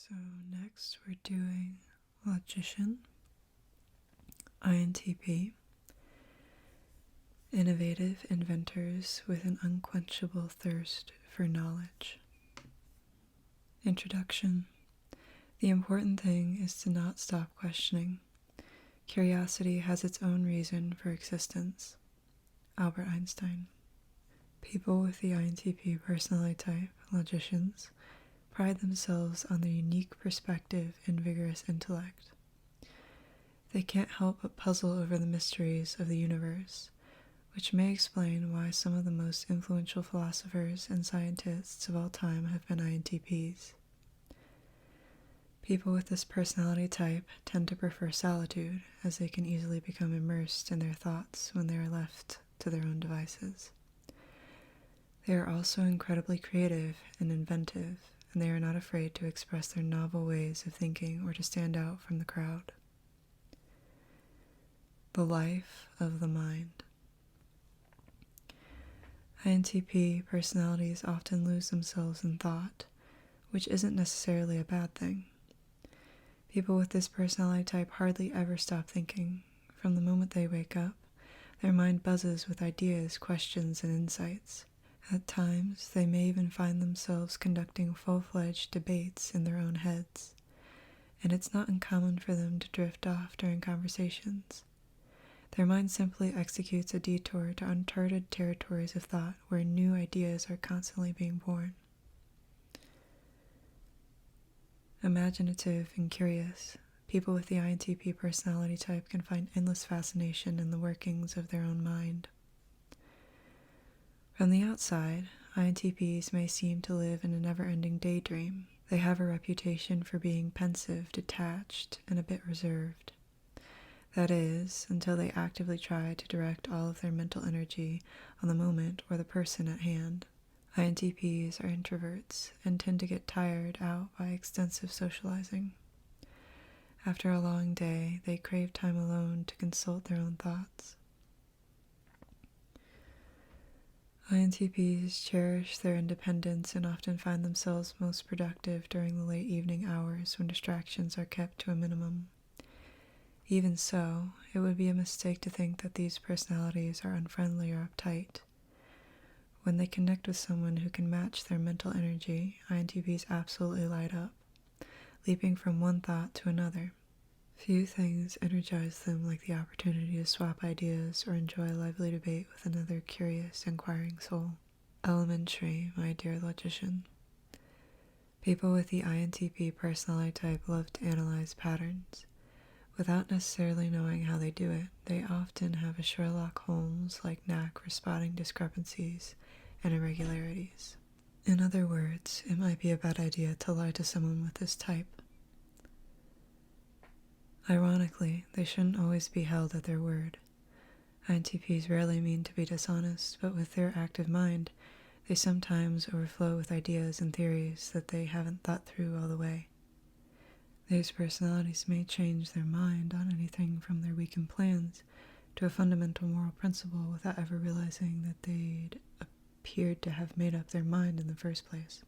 So next we're doing Logician, INTP, innovative inventors with an unquenchable thirst for knowledge. Introduction. The important thing is to not stop questioning. Curiosity has its own reason for existence. Albert Einstein. People with the INTP personality type, logicians, pride themselves on their unique perspective and vigorous intellect. They can't help but puzzle over the mysteries of the universe, which may explain why some of the most influential philosophers and scientists of all time have been INTPs. People with this personality type tend to prefer solitude, as they can easily become immersed in their thoughts when they are left to their own devices. They are also incredibly creative and inventive, and they are not afraid to express their novel ways of thinking or to stand out from the crowd. The life of the mind. INTP personalities often lose themselves in thought, which isn't necessarily a bad thing. People with this personality type hardly ever stop thinking. From the moment they wake up, their mind buzzes with ideas, questions, and insights. At times, they may even find themselves conducting full-fledged debates in their own heads, and it's not uncommon for them to drift off during conversations. Their mind simply executes a detour to uncharted territories of thought where new ideas are constantly being born. Imaginative and curious, people with the INTP personality type can find endless fascination in the workings of their own mind. From the outside, INTPs may seem to live in a never-ending daydream. They have a reputation for being pensive, detached, and a bit reserved. That is, until they actively try to direct all of their mental energy on the moment or the person at hand. INTPs are introverts and tend to get tired out by extensive socializing. After a long day, they crave time alone to consult their own thoughts. INTPs cherish their independence and often find themselves most productive during the late evening hours when distractions are kept to a minimum. Even so, it would be a mistake to think that these personalities are unfriendly or uptight. When they connect with someone who can match their mental energy, INTPs absolutely light up, leaping from one thought to another. Few things energize them like the opportunity to swap ideas or enjoy a lively debate with another curious, inquiring soul. Elementary, my dear logician. People with the INTP personality type love to analyze patterns. Without necessarily knowing how they do it, they often have a Sherlock Holmes-like knack for spotting discrepancies and irregularities. In other words, it might be a bad idea to lie to someone with this type. Ironically, they shouldn't always be held at their word. INTPs rarely mean to be dishonest, but with their active mind, they sometimes overflow with ideas and theories that they haven't thought through all the way. These personalities may change their mind on anything from their weakened plans to a fundamental moral principle without ever realizing that they'd appeared to have made up their mind in the first place.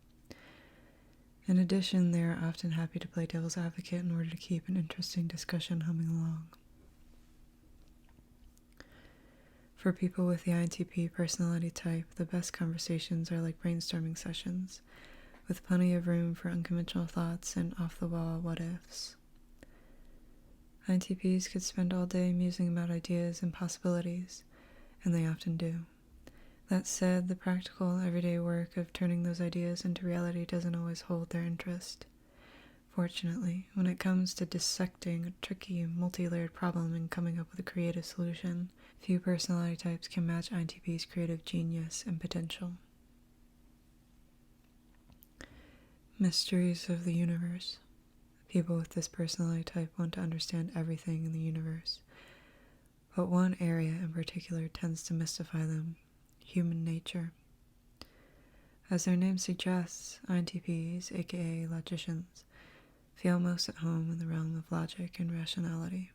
In addition, they are often happy to play devil's advocate in order to keep an interesting discussion humming along. For people with the INTP personality type, the best conversations are like brainstorming sessions, with plenty of room for unconventional thoughts and off-the-wall what-ifs. INTPs could spend all day musing about ideas and possibilities, and they often do. That said, the practical, everyday work of turning those ideas into reality doesn't always hold their interest. Fortunately, when it comes to dissecting a tricky, multi-layered problem and coming up with a creative solution, few personality types can match INTP's creative genius and potential. Mysteries of the universe. People with this personality type want to understand everything in the universe, but one area in particular tends to mystify them: human nature. As their name suggests, INTPs, aka logicians, feel most at home in the realm of logic and rationality.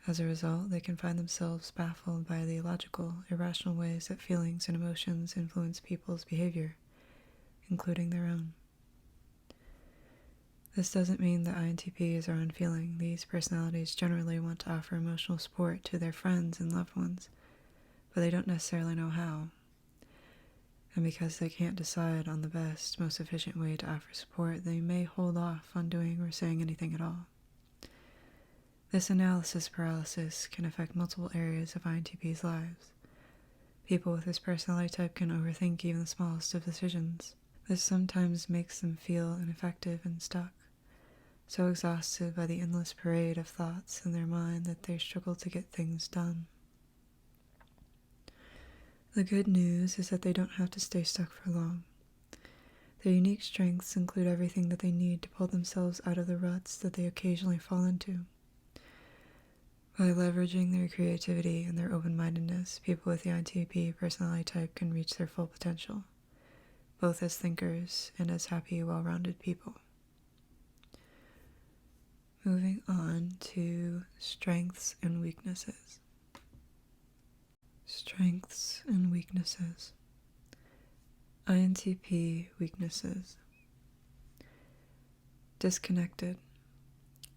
As a result, they can find themselves baffled by the illogical, irrational ways that feelings and emotions influence people's behavior, including their own. This doesn't mean that INTPs are unfeeling. These personalities generally want to offer emotional support to their friends and loved ones, but they don't necessarily know how. And because they can't decide on the best, most efficient way to offer support, they may hold off on doing or saying anything at all. This analysis paralysis can affect multiple areas of INTPs' lives. People with this personality type can overthink even the smallest of decisions. This sometimes makes them feel ineffective and stuck, so exhausted by the endless parade of thoughts in their mind that they struggle to get things done. The good news is that they don't have to stay stuck for long. Their unique strengths include everything that they need to pull themselves out of the ruts that they occasionally fall into. By leveraging their creativity and their open-mindedness, people with the INTP personality type can reach their full potential, both as thinkers and as happy, well-rounded people. Moving on to strengths and weaknesses. Strengths and weaknesses. INTP weaknesses. Disconnected.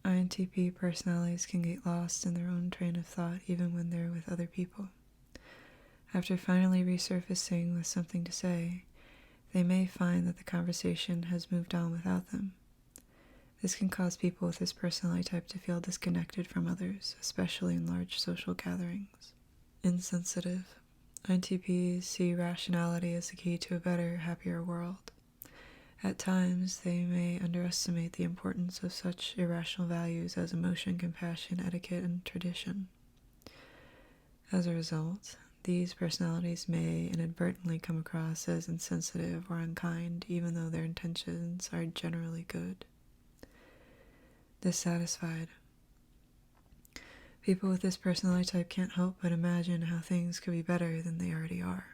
INTP personalities can get lost in their own train of thought even when they're with other people. After finally resurfacing with something to say, they may find that the conversation has moved on without them. This can cause people with this personality type to feel disconnected from others, especially in large social gatherings. Insensitive. INTPs see rationality as the key to a better, happier world. At times, they may underestimate the importance of such irrational values as emotion, compassion, etiquette, and tradition. As a result, these personalities may inadvertently come across as insensitive or unkind, even though their intentions are generally good. Dissatisfied. People with this personality type can't help but imagine how things could be better than they already are.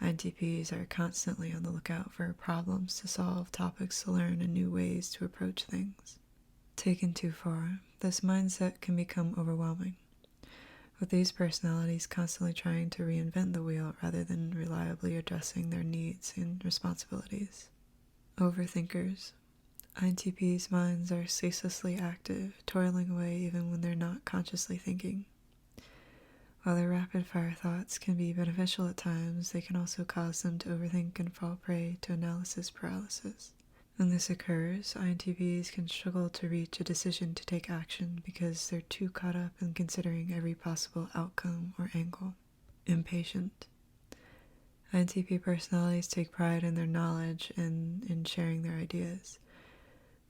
INTPs are constantly on the lookout for problems to solve, topics to learn, and new ways to approach things. Taken too far, this mindset can become overwhelming, with these personalities constantly trying to reinvent the wheel rather than reliably addressing their needs and responsibilities. Overthinkers. INTPs' minds are ceaselessly active, toiling away even when they're not consciously thinking. While their rapid-fire thoughts can be beneficial at times, they can also cause them to overthink and fall prey to analysis paralysis. When this occurs, INTPs can struggle to reach a decision to take action because they're too caught up in considering every possible outcome or angle. Impatient. INTP personalities take pride in their knowledge and in sharing their ideas.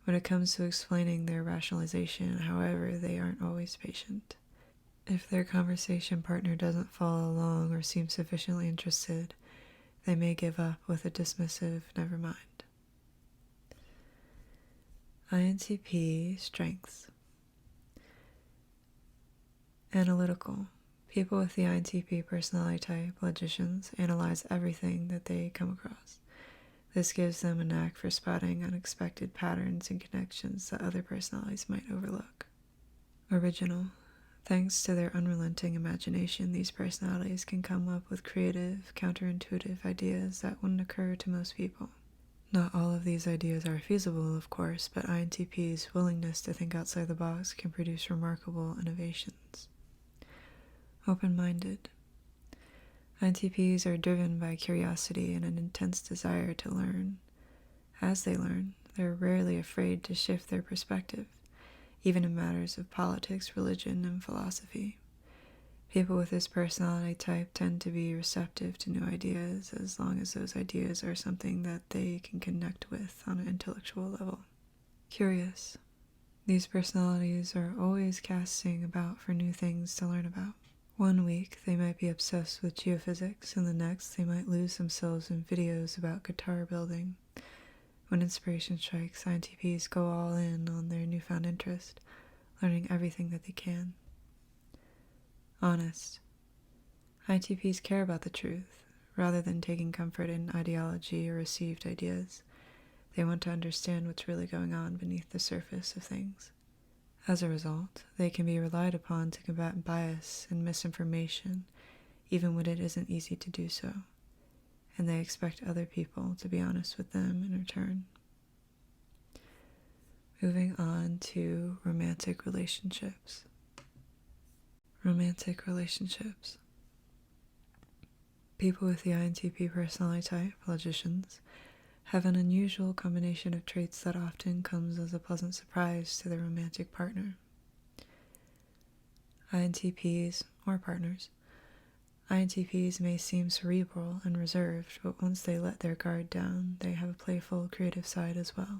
When it comes to explaining their rationalization, however, they aren't always patient. If their conversation partner doesn't follow along or seem sufficiently interested, they may give up with a dismissive "never mind." INTP strengths. Analytical. People with the INTP personality type, logicians, analyze everything that they come across. This gives them a knack for spotting unexpected patterns and connections that other personalities might overlook. Original. Thanks to their unrelenting imagination, these personalities can come up with creative, counterintuitive ideas that wouldn't occur to most people. Not all of these ideas are feasible, of course, but INTP's willingness to think outside the box can produce remarkable innovations. Open-minded. INTPs are driven by curiosity and an intense desire to learn. As they learn, they're rarely afraid to shift their perspective, even in matters of politics, religion, and philosophy. People with this personality type tend to be receptive to new ideas as long as those ideas are something that they can connect with on an intellectual level. Curious. These personalities are always casting about for new things to learn about. One week, they might be obsessed with geophysics, and the next, they might lose themselves in videos about guitar building. When inspiration strikes, INTPs go all in on their newfound interest, learning everything that they can. Honest. INTPs care about the truth, rather than taking comfort in ideology or received ideas. They want to understand what's really going on beneath the surface of things. As a result, they can be relied upon to combat bias and misinformation, even when it isn't easy to do so, and they expect other people to be honest with them in return. Moving on to romantic relationships. Romantic relationships. People with the INTP personality type, logicians, have an unusual combination of traits that often comes as a pleasant surprise to their romantic partner. INTPs, or partners. INTPs may seem cerebral and reserved, but once they let their guard down, they have a playful, creative side as well.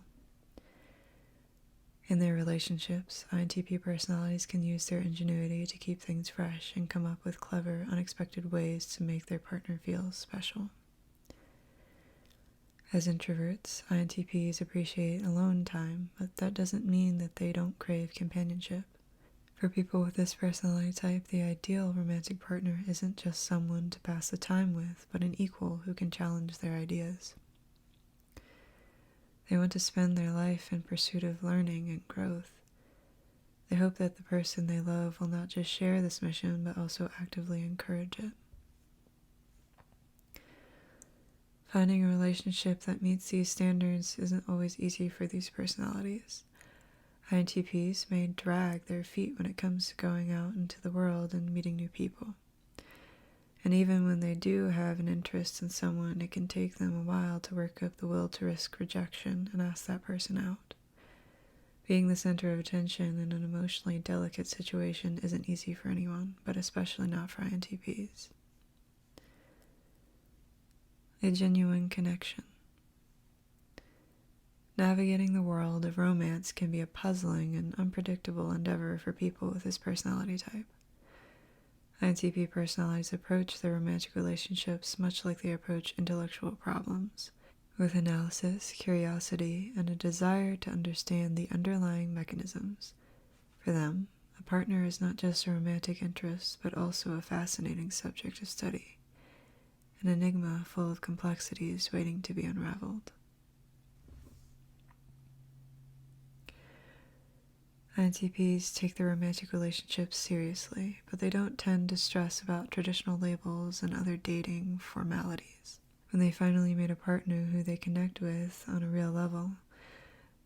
In their relationships, INTP personalities can use their ingenuity to keep things fresh and come up with clever, unexpected ways to make their partner feel special. As introverts, INTPs appreciate alone time, but that doesn't mean that they don't crave companionship. For people with this personality type, the ideal romantic partner isn't just someone to pass the time with, but an equal who can challenge their ideas. They want to spend their life in pursuit of learning and growth. They hope that the person they love will not just share this mission, but also actively encourage it. Finding a relationship that meets these standards isn't always easy for these personalities. INTPs may drag their feet when it comes to going out into the world and meeting new people. And even when they do have an interest in someone, it can take them a while to work up the will to risk rejection and ask that person out. Being the center of attention in an emotionally delicate situation isn't easy for anyone, but especially not for INTPs. A genuine connection. Navigating the world of romance can be a puzzling and unpredictable endeavor for people with this personality type. INTP personalities approach their romantic relationships much like they approach intellectual problems, with analysis, curiosity, and a desire to understand the underlying mechanisms. For them, a partner is not just a romantic interest, but also a fascinating subject of study, an enigma full of complexities waiting to be unraveled. INTPs take their romantic relationships seriously, but they don't tend to stress about traditional labels and other dating formalities. When they finally meet a partner who they connect with on a real level,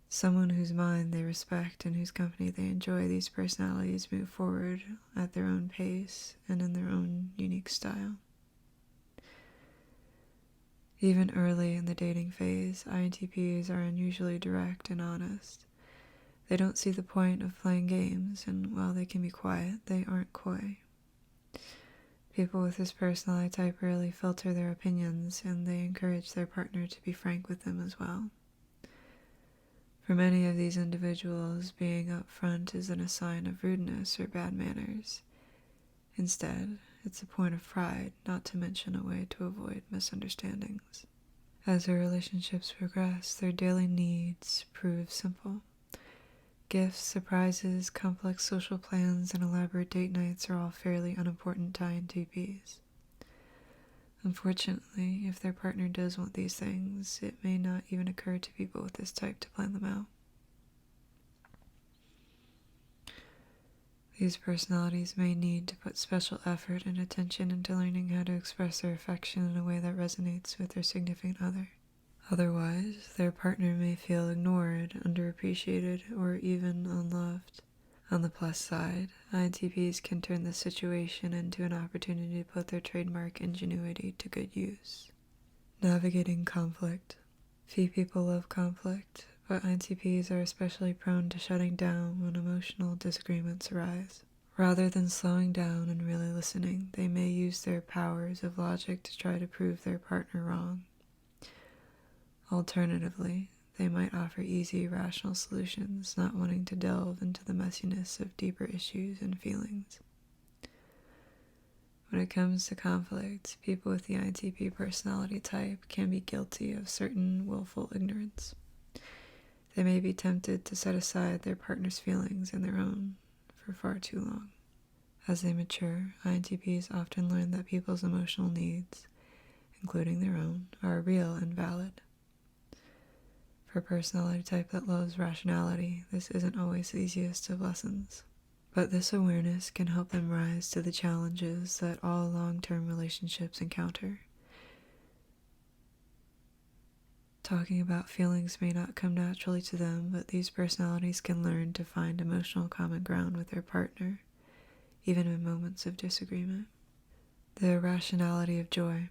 someone whose mind they respect and whose company they enjoy, these personalities move forward at their own pace and in their own unique style. Even early in the dating phase, INTPs are unusually direct and honest. They don't see the point of playing games, and while they can be quiet, they aren't coy. People with this personality type rarely filter their opinions, and they encourage their partner to be frank with them as well. For many of these individuals, being upfront isn't a sign of rudeness or bad manners. Instead, it's a point of pride, not to mention a way to avoid misunderstandings. As their relationships progress, their daily needs prove simple. Gifts, surprises, complex social plans, and elaborate date nights are all fairly unimportant to INTPs. Unfortunately, if their partner does want these things, it may not even occur to people with this type to plan them out. These personalities may need to put special effort and attention into learning how to express their affection in a way that resonates with their significant other. Otherwise, their partner may feel ignored, underappreciated, or even unloved. On the plus side, INTPs can turn this situation into an opportunity to put their trademark ingenuity to good use. Navigating conflict. Few people love conflict, but INTPs are especially prone to shutting down when emotional disagreements arise. Rather than slowing down and really listening, they may use their powers of logic to try to prove their partner wrong. Alternatively, they might offer easy, rational solutions, not wanting to delve into the messiness of deeper issues and feelings. When it comes to conflict, people with the INTP personality type can be guilty of certain willful ignorance. They may be tempted to set aside their partner's feelings and their own for far too long. As they mature, INTPs often learn that people's emotional needs, including their own, are real and valid. For a personality type that loves rationality, this isn't always the easiest of lessons. But this awareness can help them rise to the challenges that all long-term relationships encounter. Talking about feelings may not come naturally to them, but these personalities can learn to find emotional common ground with their partner, even in moments of disagreement. The irrationality of joy.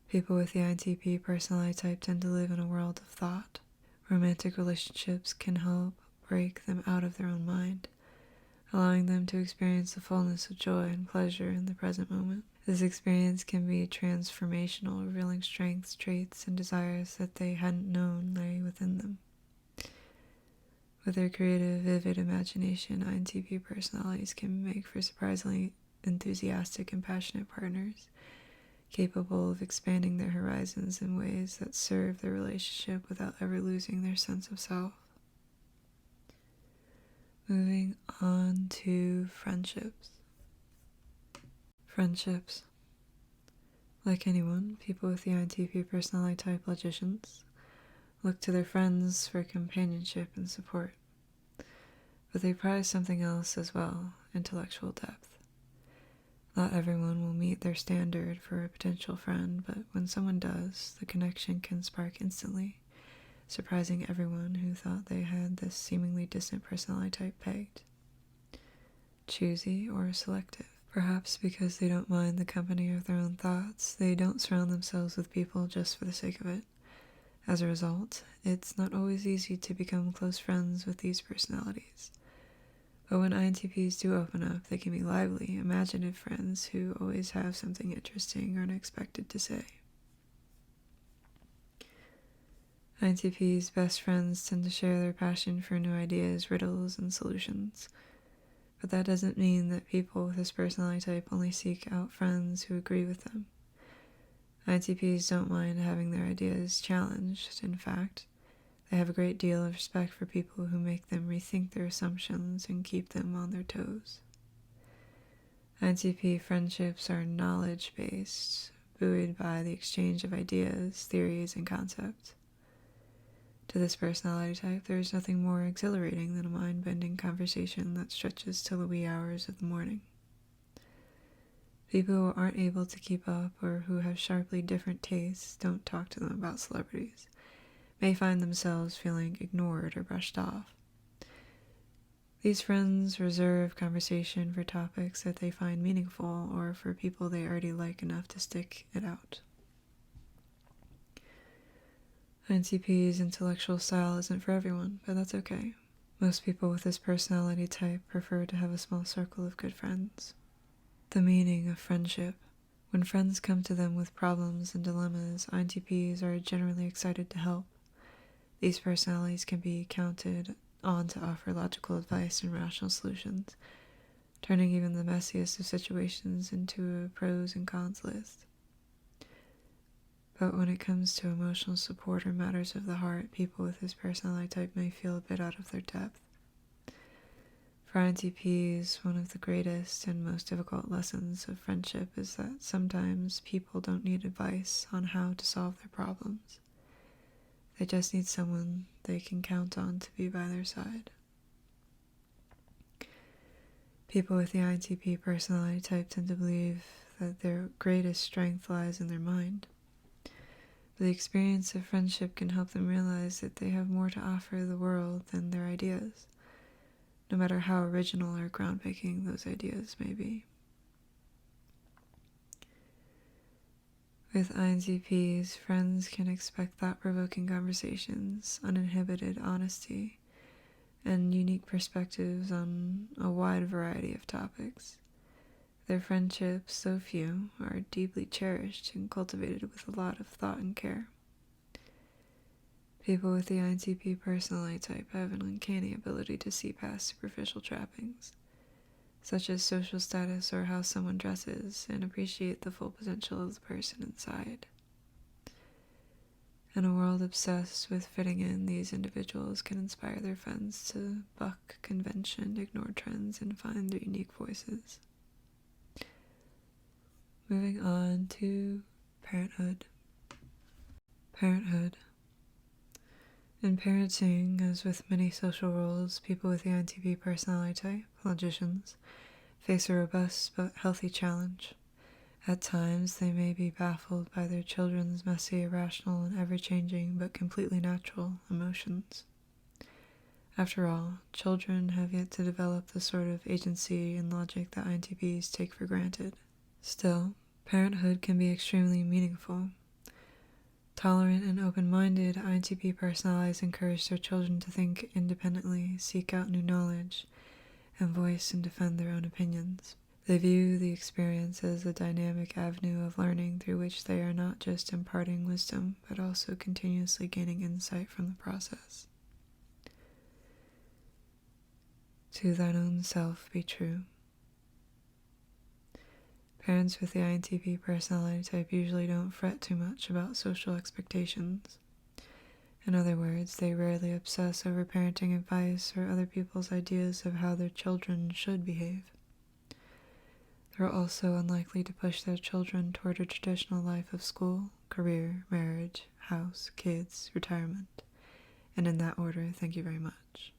People with the INTP personality type tend to live in a world of thought. Romantic relationships can help break them out of their own mind, allowing them to experience the fullness of joy and pleasure in the present moment. This experience can be transformational, revealing strengths, traits, and desires that they hadn't known lay within them. With their creative, vivid imagination, INTP personalities can make for surprisingly enthusiastic and passionate partners, capable of expanding their horizons in ways that serve their relationship without ever losing their sense of self. Moving on to friendships. Friendships. Like anyone, people with the INTP personality type logicians look to their friends for companionship and support. But they prize something else as well, intellectual depth. Not everyone will meet their standard for a potential friend, but when someone does, the connection can spark instantly, surprising everyone who thought they had this seemingly distant personality type pegged. Choosy or selective. Perhaps because they don't mind the company of their own thoughts, they don't surround themselves with people just for the sake of it. As a result, it's not always easy to become close friends with these personalities. But when INTPs do open up, they can be lively, imaginative friends who always have something interesting or unexpected to say. INTPs' best friends tend to share their passion for new ideas, riddles, and solutions. But that doesn't mean that people with this personality type only seek out friends who agree with them. INTPs don't mind having their ideas challenged. In fact, they have a great deal of respect for people who make them rethink their assumptions and keep them on their toes. INTP friendships are knowledge-based, buoyed by the exchange of ideas, theories, and concepts. To this personality type, there is nothing more exhilarating than a mind-bending conversation that stretches till the wee hours of the morning. People who aren't able to keep up or who have sharply different tastes don't talk to them about celebrities, may find themselves feeling ignored or brushed off. These friends reserve conversation for topics that they find meaningful or for people they already like enough to stick it out. INTP's intellectual style isn't for everyone, but that's okay. Most people with this personality type prefer to have a small circle of good friends. The meaning of friendship. When friends come to them with problems and dilemmas, INTPs are generally excited to help. These personalities can be counted on to offer logical advice and rational solutions, turning even the messiest of situations into a pros and cons list. But when it comes to emotional support or matters of the heart, people with this personality type may feel a bit out of their depth. For INTPs, one of the greatest and most difficult lessons of friendship is that sometimes people don't need advice on how to solve their problems. They just need someone they can count on to be by their side. People with the INTP personality type tend to believe that their greatest strength lies in their mind. But the experience of friendship can help them realize that they have more to offer the world than their ideas, no matter how original or groundbreaking those ideas may be. With INTPs, friends can expect thought-provoking conversations, uninhibited honesty, and unique perspectives on a wide variety of topics. Their friendships, though few, are deeply cherished and cultivated with a lot of thought and care. People with the INTP personality type have an uncanny ability to see past superficial trappings, such as social status or how someone dresses, and appreciate the full potential of the person inside. In a world obsessed with fitting in, these individuals can inspire their friends to buck convention, ignore trends, and find their unique voices. Moving on to Parenthood. Parenthood. In parenting, as with many social roles, people with the INTP personality type, logicians, face a robust but healthy challenge. At times, they may be baffled by their children's messy, irrational, and ever-changing but completely natural emotions. After all, children have yet to develop the sort of agency and logic that INTPs take for granted. Still, parenthood can be extremely meaningful. Tolerant and open-minded INTP personalities encourage their children to think independently, seek out new knowledge, and voice and defend their own opinions. They view the experience as a dynamic avenue of learning through which they are not just imparting wisdom, but also continuously gaining insight from the process. To thine own self be true. Parents with the INTP personality type usually don't fret too much about social expectations. In other words, they rarely obsess over parenting advice or other people's ideas of how their children should behave. They're also unlikely to push their children toward a traditional life of school, career, marriage, house, kids, retirement, and in that order, thank you very much.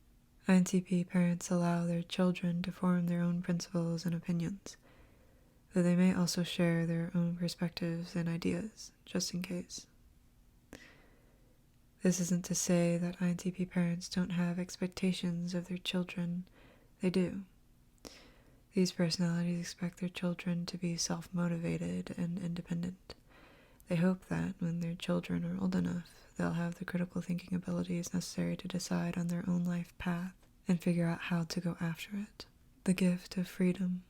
INTP parents allow their children to form their own principles and opinions, though they may also share their own perspectives and ideas, just in case. This isn't to say that INTP parents don't have expectations of their children. They do. These personalities expect their children to be self-motivated and independent. They hope that when their children are old enough, they'll have the critical thinking abilities necessary to decide on their own life path and figure out how to go after it. The gift of freedom.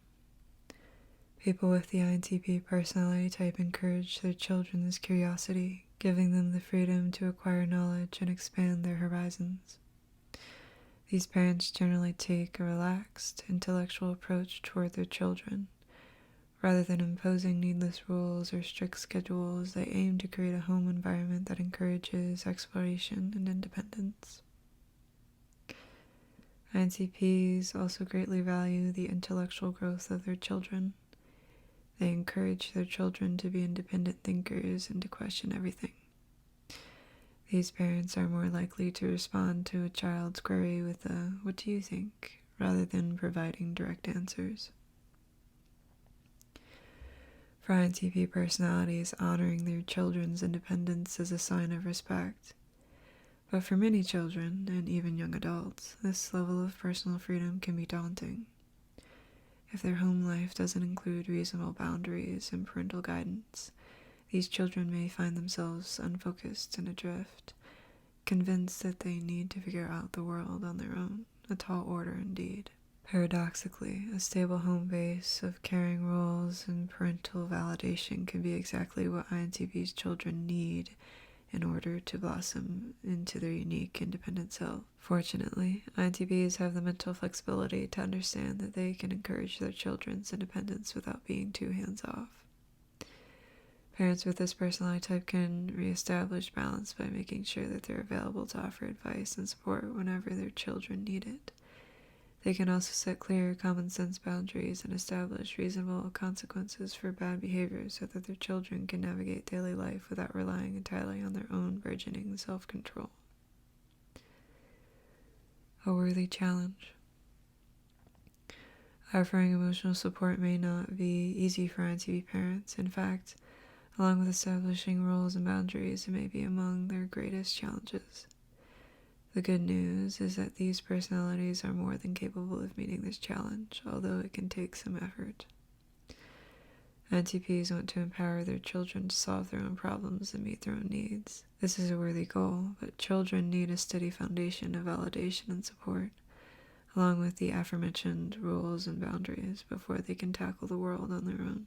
People with the INTP personality type encourage their children's curiosity, giving them the freedom to acquire knowledge and expand their horizons. These parents generally take a relaxed, intellectual approach toward their children. Rather than imposing needless rules or strict schedules, they aim to create a home environment that encourages exploration and independence. INTPs also greatly value the intellectual growth of their children. They encourage their children to be independent thinkers and to question everything. These parents are more likely to respond to a child's query with a "what do you think?" rather than providing direct answers. For INTP personalities, honoring their children's independence is a sign of respect. But for many children, and even young adults, this level of personal freedom can be daunting. If their home life doesn't include reasonable boundaries and parental guidance, these children may find themselves unfocused and adrift, convinced that they need to figure out the world on their own, a tall order indeed. Paradoxically, a stable home base of caring roles and parental validation can be exactly what INTP's children need in order to blossom into their unique, independent self. Fortunately, INTPs have the mental flexibility to understand that they can encourage their children's independence without being too hands-off. Parents with this personality type can reestablish balance by making sure that they're available to offer advice and support whenever their children need it. They can also set clear, common-sense boundaries and establish reasonable consequences for bad behavior so that their children can navigate daily life without relying entirely on their own burgeoning self-control. A worthy challenge. Offering emotional support may not be easy for INTP parents. In fact, along with establishing rules and boundaries, it may be among their greatest challenges. The good news is that these personalities are more than capable of meeting this challenge, although it can take some effort. INTPs want to empower their children to solve their own problems and meet their own needs. This is a worthy goal, but children need a steady foundation of validation and support, along with the aforementioned rules and boundaries, before they can tackle the world on their own.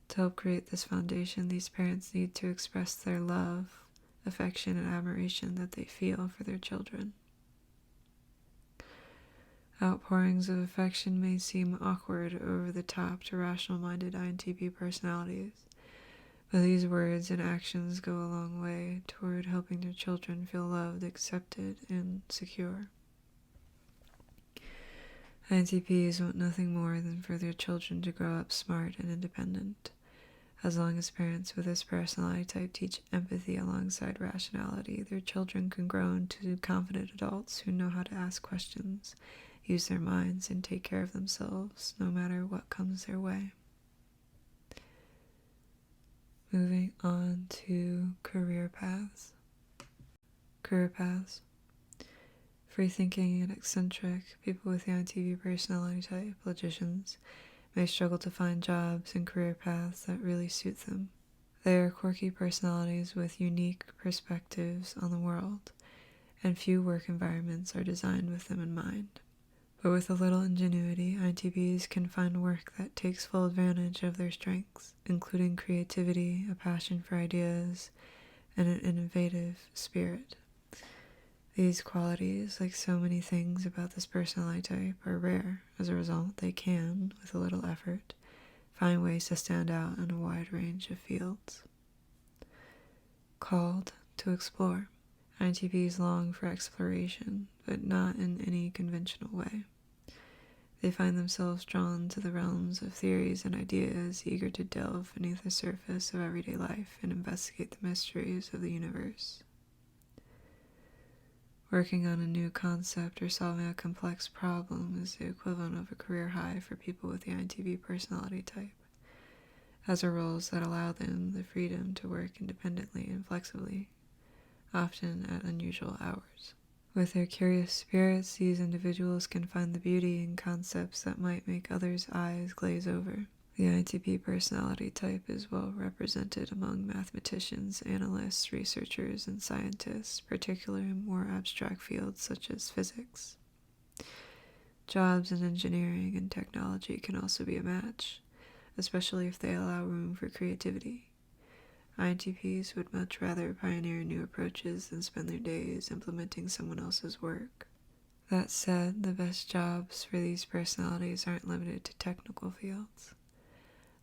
To help create this foundation, these parents need to express their love, affection, and admiration that they feel for their children. Outpourings of affection may seem awkward or over the top to rational-minded INTP personalities, but these words and actions go a long way toward helping their children feel loved, accepted, and secure. INTPs want nothing more than for their children to grow up smart and independent. As long as parents with this personality type teach empathy alongside rationality, their children can grow into confident adults who know how to ask questions, use their minds, and take care of themselves, no matter what comes their way. Moving on to career paths. Career paths. Free-thinking and eccentric people with the INTP personality type, logicians, may struggle to find jobs and career paths that really suit them. They are quirky personalities with unique perspectives on the world, and few work environments are designed with them in mind. But with a little ingenuity, INTPs can find work that takes full advantage of their strengths, including creativity, a passion for ideas, and an innovative spirit. These qualities, like so many things about this personality type, are rare. As a result, they can, with a little effort, find ways to stand out in a wide range of fields. Called to explore. INTPs long for exploration, but not in any conventional way. They find themselves drawn to the realms of theories and ideas, eager to delve beneath the surface of everyday life and investigate the mysteries of the universe. Working on a new concept or solving a complex problem is the equivalent of a career high for people with the INTP personality type, as are roles that allow them the freedom to work independently and flexibly, often at unusual hours. With their curious spirits, these individuals can find the beauty in concepts that might make others' eyes glaze over. The INTP personality type is well represented among mathematicians, analysts, researchers, and scientists, particularly in more abstract fields such as physics. Jobs in engineering and technology can also be a match, especially if they allow room for creativity. INTPs would much rather pioneer new approaches than spend their days implementing someone else's work. That said, the best jobs for these personalities aren't limited to technical fields.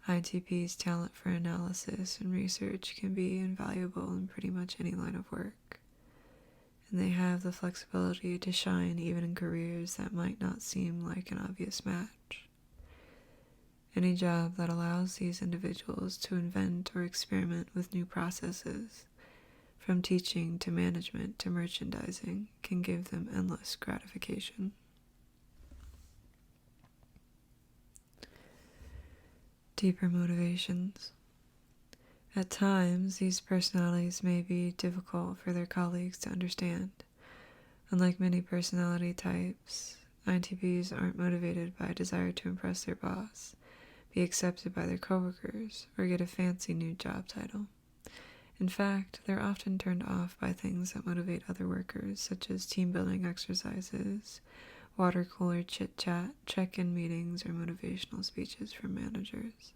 INTP's talent for analysis and research can be invaluable in pretty much any line of work, and they have the flexibility to shine even in careers that might not seem like an obvious match. Any job that allows these individuals to invent or experiment with new processes, from teaching to management to merchandising, can give them endless gratification. Deeper motivations. At times, these personalities may be difficult for their colleagues to understand. Unlike many personality types, INTPs aren't motivated by a desire to impress their boss, be accepted by their coworkers, or get a fancy new job title. In fact, they're often turned off by things that motivate other workers, such as team-building exercises, water cooler chit-chat, check-in meetings, or motivational speeches from managers.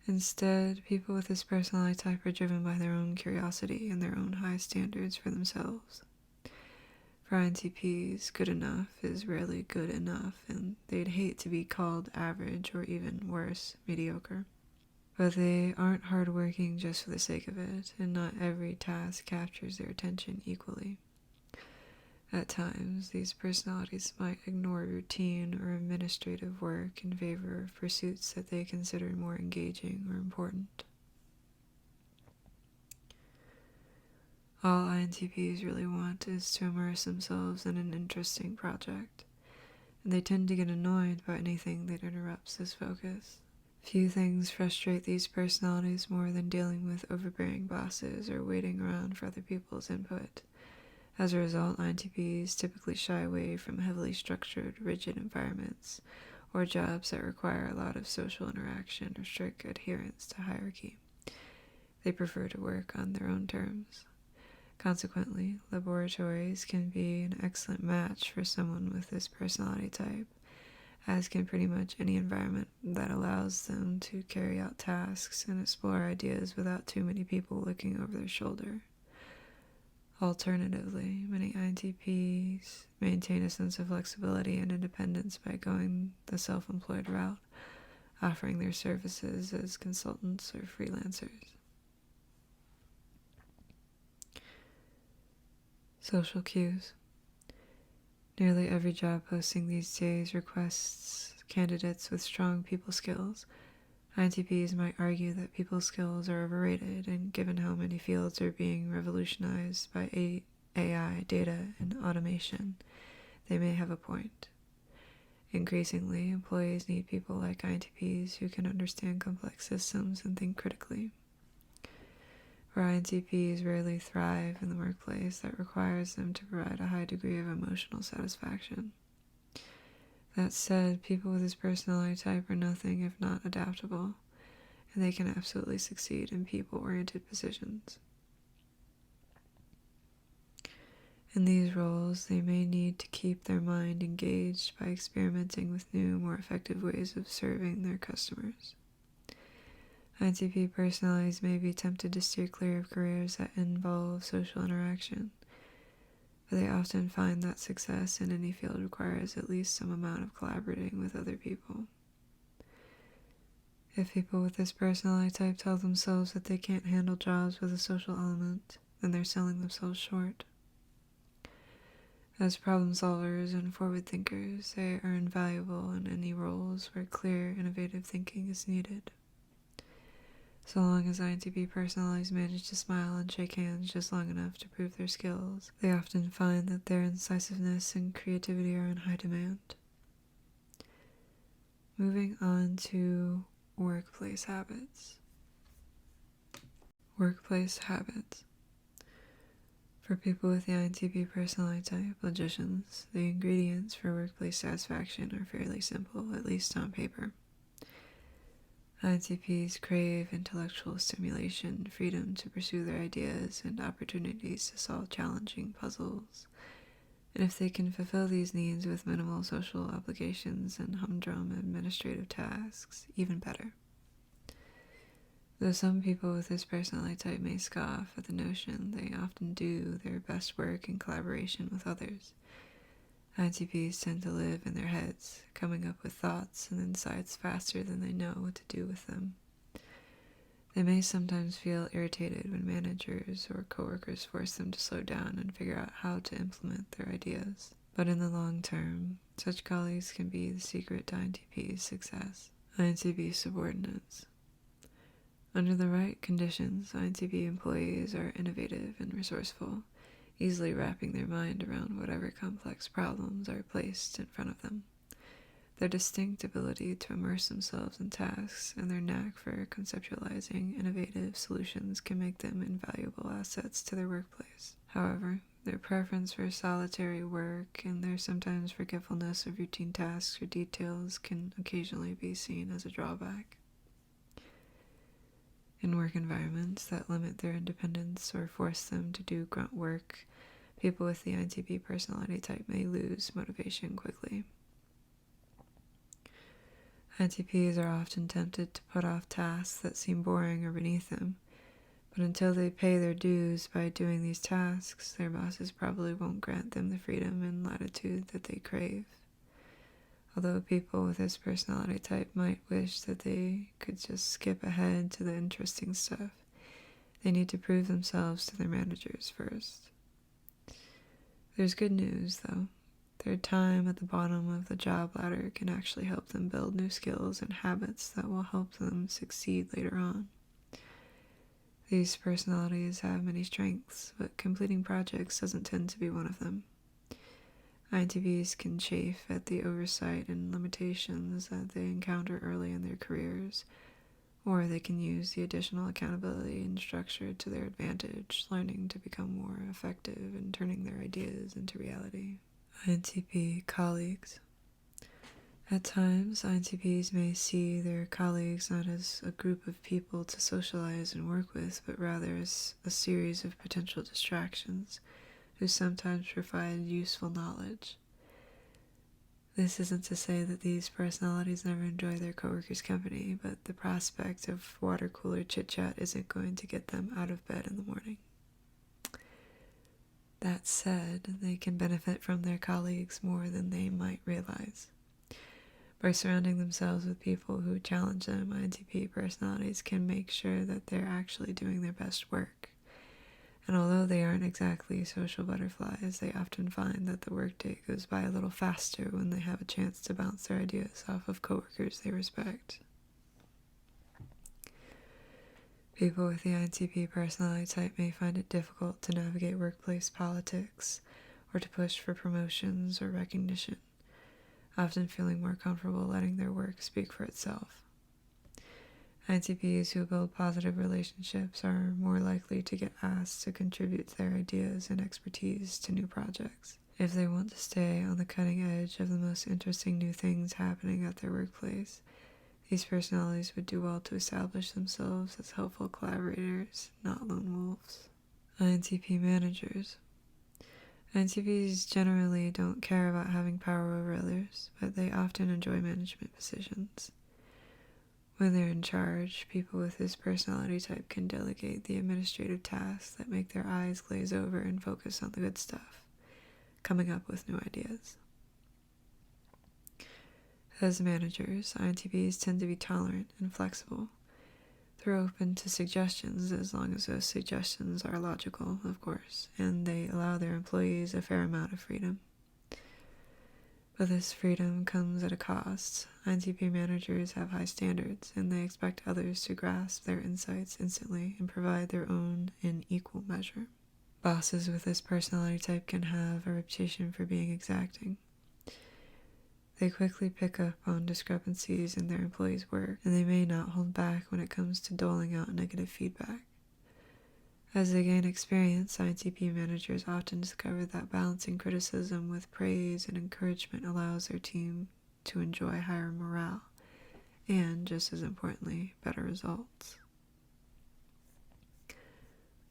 Instead, people with this personality type are driven by their own curiosity and their own high standards for themselves. For INTPs, good enough is rarely good enough, and they'd hate to be called average or even worse, mediocre. But they aren't hardworking just for the sake of it, and not every task captures their attention equally. At times, these personalities might ignore routine or administrative work in favor of pursuits that they consider more engaging or important. All INTPs really want is to immerse themselves in an interesting project, and they tend to get annoyed by anything that interrupts this focus. Few things frustrate these personalities more than dealing with overbearing bosses or waiting around for other people's input. As a result, INTPs typically shy away from heavily structured, rigid environments or jobs that require a lot of social interaction or strict adherence to hierarchy. They prefer to work on their own terms. Consequently, laboratories can be an excellent match for someone with this personality type, as can pretty much any environment that allows them to carry out tasks and explore ideas without too many people looking over their shoulder. Alternatively, many INTPs maintain a sense of flexibility and independence by going the self-employed route, offering their services as consultants or freelancers. Social cues. Nearly every job posting these days requests candidates with strong people skills. INTPs might argue that people skills are overrated, and given how many fields are being revolutionized by AI, data, and automation, they may have a point. Increasingly, employees need people like INTPs who can understand complex systems and think critically. For INTPs rarely thrive in the workplace that requires them to provide a high degree of emotional satisfaction. That said, people with this personality type are nothing if not adaptable, and they can absolutely succeed in people-oriented positions. In these roles, they may need to keep their mind engaged by experimenting with new, more effective ways of serving their customers. INTP personalities may be tempted to steer clear of careers that involve social interaction, but they often find that success in any field requires at least some amount of collaborating with other people. If people with this personality type tell themselves that they can't handle jobs with a social element, then they're selling themselves short. As problem solvers and forward thinkers, they are invaluable in any roles where clear, innovative thinking is needed. So long as INTP personalities manage to smile and shake hands just long enough to prove their skills, they often find that their incisiveness and creativity are in high demand. Moving on to workplace habits. Workplace habits. For people with the INTP personality type, logicians, the ingredients for workplace satisfaction are fairly simple, at least on paper. INTPs crave intellectual stimulation, freedom to pursue their ideas, and opportunities to solve challenging puzzles. And if they can fulfill these needs with minimal social obligations and humdrum administrative tasks, even better. Though some people with this personality type may scoff at the notion, they often do their best work in collaboration with others. INTPs tend to live in their heads, coming up with thoughts and insights faster than they know what to do with them. They may sometimes feel irritated when managers or coworkers force them to slow down and figure out how to implement their ideas. But in the long term, such colleagues can be the secret to INTP's success. INTP subordinates. Under the right conditions, INTP employees are innovative and resourceful, easily wrapping their mind around whatever complex problems are placed in front of them. Their distinct ability to immerse themselves in tasks and their knack for conceptualizing innovative solutions can make them invaluable assets to their workplace. However, their preference for solitary work and their sometimes forgetfulness of routine tasks or details can occasionally be seen as a drawback. In work environments that limit their independence or force them to do grunt work, people with the INTP personality type may lose motivation quickly. INTPs are often tempted to put off tasks that seem boring or beneath them, but until they pay their dues by doing these tasks, their bosses probably won't grant them the freedom and latitude that they crave. Although people with this personality type might wish that they could just skip ahead to the interesting stuff, they need to prove themselves to their managers first. There's good news, though. Their time at the bottom of the job ladder can actually help them build new skills and habits that will help them succeed later on. These personalities have many strengths, but completing projects doesn't tend to be one of them. INTPs can chafe at the oversight and limitations that they encounter early in their careers, or they can use the additional accountability and structure to their advantage, learning to become more effective and turning their ideas into reality. INTP colleagues. At times, INTPs may see their colleagues not as a group of people to socialize and work with, but rather as a series of potential distractions who sometimes provide useful knowledge. This isn't to say that these personalities never enjoy their coworkers' company, but the prospect of water cooler chit-chat isn't going to get them out of bed in the morning. That said, they can benefit from their colleagues more than they might realize. By surrounding themselves with people who challenge them, INTP personalities can make sure that they're actually doing their best work. And although they aren't exactly social butterflies, they often find that the workday goes by a little faster when they have a chance to bounce their ideas off of coworkers they respect. People with the INTP personality type may find it difficult to navigate workplace politics or to push for promotions or recognition. often feeling more comfortable letting their work speak for itself. INTPs who build positive relationships are more likely to get asked to contribute their ideas and expertise to new projects. If they want to stay on the cutting edge of the most interesting new things happening at their workplace, these personalities would do well to establish themselves as helpful collaborators, not lone wolves. INTP managers. INTPs generally don't care about having power over others, but they often enjoy management positions. When they're in charge, people with this personality type can delegate the administrative tasks that make their eyes glaze over and focus on the good stuff, coming up with new ideas. As managers, INTPs tend to be tolerant and flexible. They're open to suggestions as long as those suggestions are logical, of course, and they allow their employees a fair amount of freedom. But this freedom comes at a cost. INTP managers have high standards, and they expect others to grasp their insights instantly and provide their own in equal measure. Bosses with this personality type can have a reputation for being exacting. They quickly pick up on discrepancies in their employees' work, and they may not hold back when it comes to doling out negative feedback. As they gain experience, INTP managers often discover that balancing criticism with praise and encouragement allows their team to enjoy higher morale and, just as importantly, better results.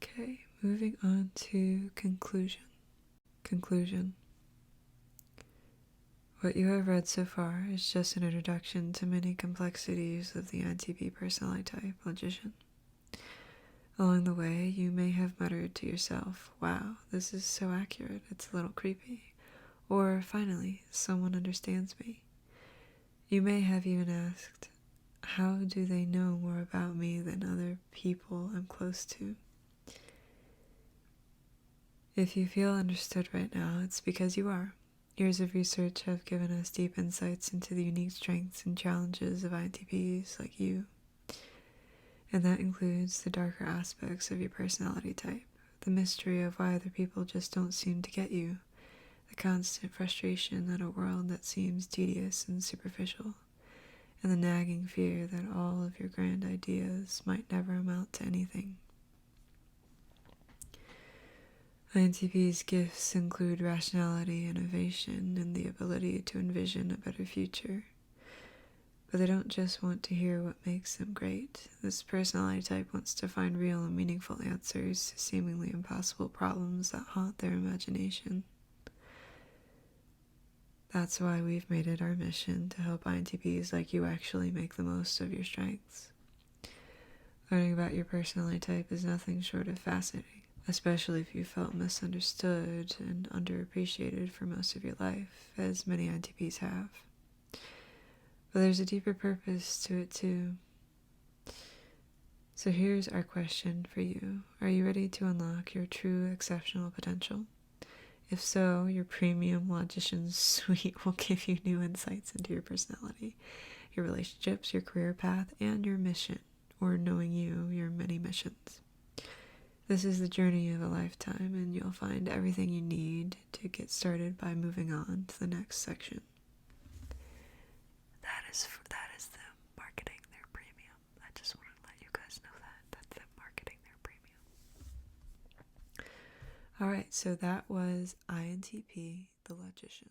Okay, moving on to conclusion. Conclusion. What you have read so far is just an introduction to many complexities of the INTP personality type, Logician. Along the way, you may have muttered to yourself, "Wow, this is so accurate, it's a little creepy," or, "Finally, someone understands me." You may have even asked, "How do they know more about me than other people I'm close to?" If you feel understood right now, it's because you are. Years of research have given us deep insights into the unique strengths and challenges of INTPs like you. And that includes the darker aspects of your personality type, the mystery of why other people just don't seem to get you, the constant frustration at a world that seems tedious and superficial, and the nagging fear that all of your grand ideas might never amount to anything. INTP's gifts include rationality, innovation, and the ability to envision a better future. But they don't just want to hear what makes them great. This personality type wants to find real and meaningful answers to seemingly impossible problems that haunt their imagination. That's why we've made it our mission to help INTPs like you actually make the most of your strengths. Learning about your personality type is nothing short of fascinating, especially if you felt misunderstood and underappreciated for most of your life, as many INTPs have. But there's a deeper purpose to it too. So here's our question for you. Are you ready to unlock your true exceptional potential? If so, your premium Logician suite will give you new insights into your personality, your relationships, your career path, and your mission, or knowing you, your many missions. This is the journey of a lifetime, and you'll find everything you need to get started by moving on to the next section. That is them marketing their premium. I just wanted to let you guys know that's them marketing their premium. Alright, so that was INTP, the Logician.